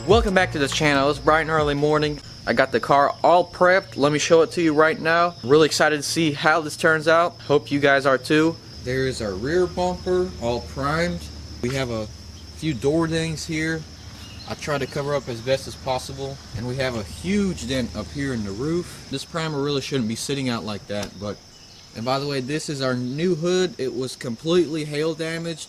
Welcome back to this channel. It's bright and early morning. I got the car all prepped. Let me show it to you right now. Really excited to see how this turns out. Hope you guys are too. There is our rear bumper all primed. We have a few door dings here. I try to cover up as best as possible. And we have a huge dent up here in the roof. This primer really shouldn't be sitting out like that, but and by the way, this is our new hood. It was completely hail damaged.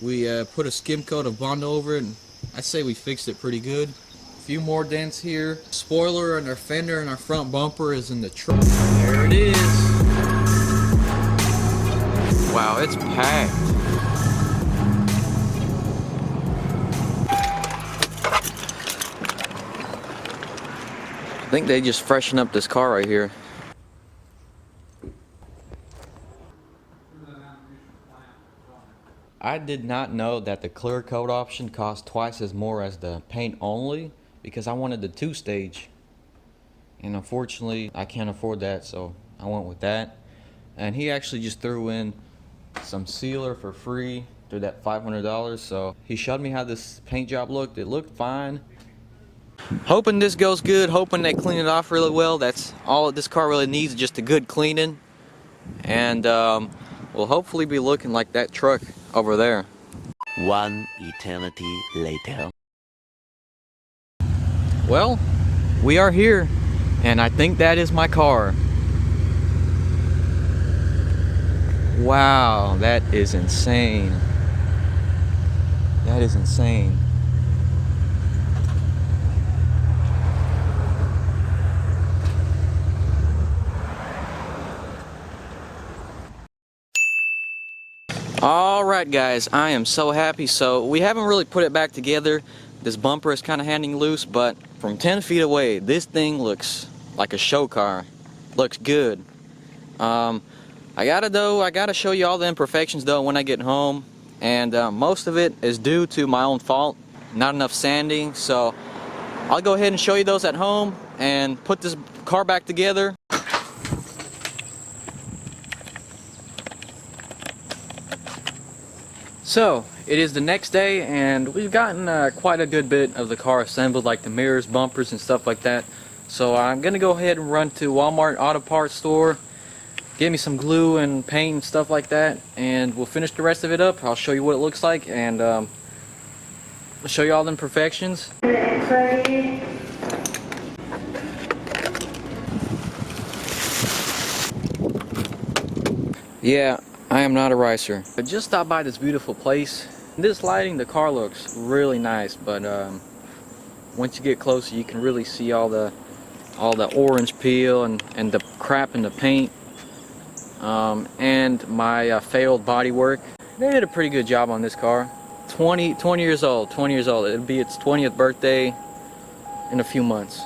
We put a skim coat of Bond over it, and I say we fixed it pretty good. A few more dents here. Spoiler and our fender and our front bumper is in the truck. There it is. Wow, it's packed. I think they just freshened up this car right here. I did not know that the clear coat option cost twice as more as the paint only, because I wanted the 2-stage, and unfortunately I can't afford that, so I went with that. And he actually just threw in some sealer for free through that $500, so he showed me how this paint job looked. It looked fine. Hoping this goes good, hoping they clean it off really well. That's all this car really needs, just a good cleaning, and we'll hopefully be looking like that truck over there. One eternity later. Well, we are here, and I think that is my car. Wow, that is insane. That is insane. Alright guys, I am so happy. So we haven't really put it back together. This bumper is kind of hanging loose, but from 10 feet away, this thing looks like a show car. Looks good. I gotta show you all the imperfections though when I get home, and most of it is due to my own fault. Not enough sanding, so I'll go ahead and show you those at home and put this car back together. So, it is the next day, and we've gotten quite a good bit of the car assembled, like the mirrors, bumpers, and stuff like that. So I'm going to go ahead and run to Walmart Auto Parts store, get me some glue and paint and stuff like that, and we'll finish the rest of it up. I'll show you what it looks like, and I'll show you all the imperfections. Yeah. I am not a ricer. I just stopped by this beautiful place. This lighting, the car looks really nice, but once you get closer, you can really see all the orange peel and the crap in the paint, and my failed body work. They did a pretty good job on this car. 20 years old. 20 years old. It'll be its 20th birthday in a few months.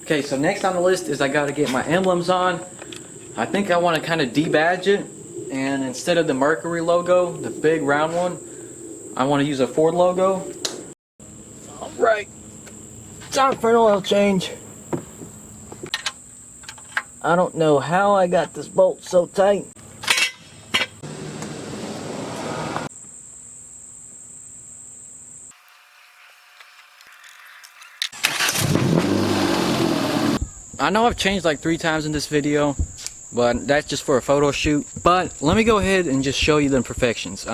Okay, so next on the list is I gotta get my emblems on. I think I want to kind of debadge it, and instead of the Mercury logo, the big round one, I want to use a Ford logo. Alright, time for an oil change. I don't know how I got this bolt so tight. I know I've changed like 3 times in this video, but that's just for a photo shoot. But let me go ahead and just show you the imperfections.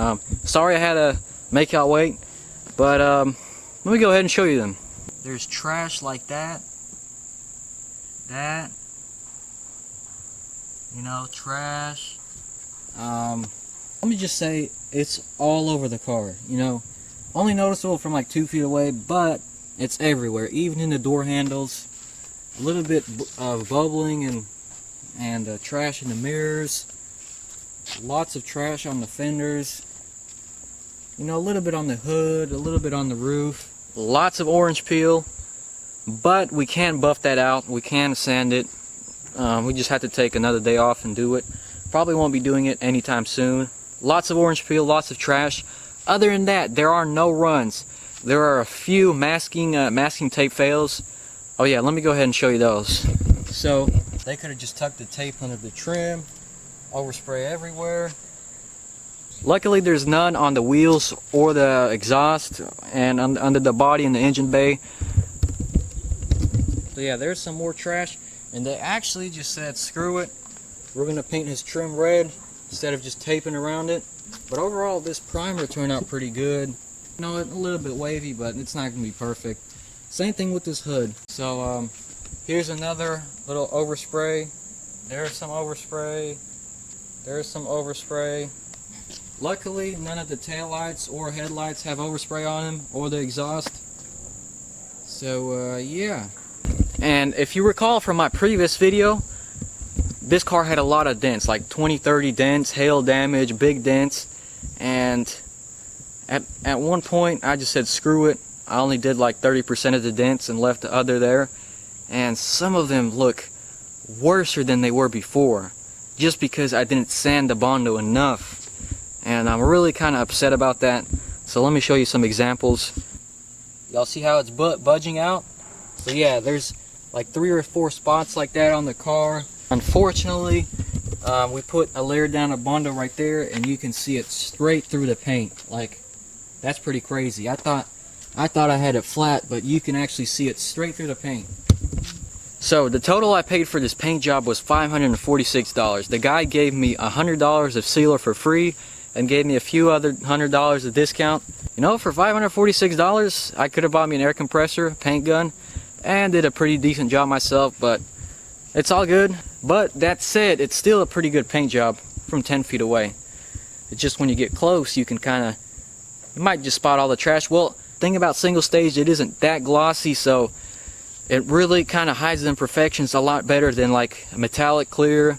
Sorry I had to make y'all wait, but let me go ahead and show you them. There's trash like that, you know, trash. Let me just say, it's all over the car, you know. Only noticeable from like 2 feet away, but it's everywhere, even in the door handles. A little bit of bubbling and trash in the mirrors. Lots of trash on the fenders. You know, a little bit on the hood, a little bit on the roof. Lots of orange peel, but we can buff that out. We can sand it. We just have to take another day off and do it. Probably won't be doing it anytime soon. Lots of orange peel, lots of trash. Other than that, there are no runs. There are a few masking tape fails. Oh yeah, let me go ahead and show you those. So they could have just tucked the tape under the trim, overspray everywhere. Luckily there's none on the wheels or the exhaust and under the body and the engine bay. So yeah, there's some more trash, and they actually just said screw it, we're gonna paint his trim red instead of just taping around it. But overall this primer turned out pretty good. You know, a little bit wavy, but it's not gonna be perfect. Same thing with this hood. So here's another little overspray. There's some overspray. There's some overspray. Luckily, none of the taillights or headlights have overspray on them, or the exhaust. So, yeah. And if you recall from my previous video, this car had a lot of dents, like 20-30 dents, hail damage, big dents. And at one point, I just said screw it. I only did like 30% of the dents and left the other there. And some of them look worse than they were before, just because I didn't sand the Bondo enough. And I'm really kind of upset about that. So let me show you some examples. Y'all see how it's budging out? So yeah, there's like 3 or 4 spots like that on the car. Unfortunately, we put a layer down of Bondo right there, and you can see it straight through the paint. Like, that's pretty crazy. I thought I had it flat, but you can actually see it straight through the paint. So the total I paid for this paint job was $546. The guy gave me $100 of sealer for free and gave me a few other $100 of discount. You know, for $546, I could have bought me an air compressor, paint gun, and did a pretty decent job myself, but it's all good. But that said, it's still a pretty good paint job from 10 feet away. It's just when you get close, you might just spot all the trash. Well, thing about single stage, it isn't that glossy, so it really kind of hides the imperfections a lot better than like a metallic clear.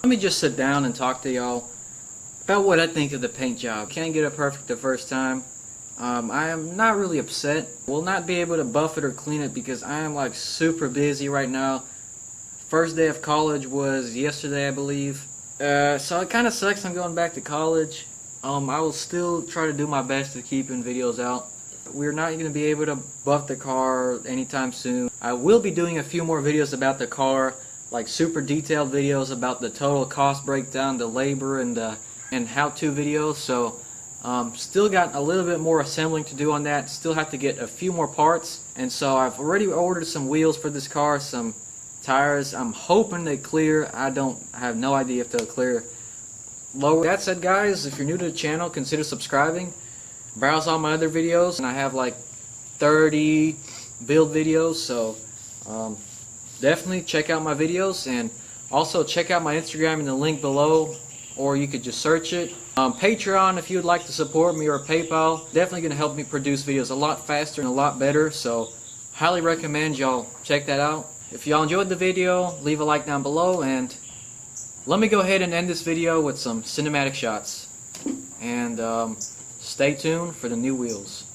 Let me just sit down and talk to y'all about what I think of the paint job. Can't get it perfect the first time. I am not really upset. Will not be able to buff it or clean it because I am like super busy right now. First day of college was yesterday, I believe. So it kind of sucks I'm going back to college. I will still try to do my best to keeping videos out. We're not going to be able to buff the car anytime soon. I will be doing a few more videos about the car, like super detailed videos about the total cost breakdown, the labor, and how-to videos. So still got a little bit more assembling to do on that. Still have to get a few more parts. And so I've already ordered some wheels for this car, some tires. I'm hoping they clear. I have no idea if they'll clear. Lower. That said, guys, if you're new to the channel, consider subscribing. Browse all my other videos, and I have like 30 build videos, so definitely check out my videos, and also check out my Instagram in the link below, or you could just search it. Patreon, if you would like to support me, or PayPal, definitely going to help me produce videos a lot faster and a lot better, so highly recommend y'all check that out. If y'all enjoyed the video, leave a like down below, and let me go ahead and end this video with some cinematic shots. And stay tuned for the new wheels.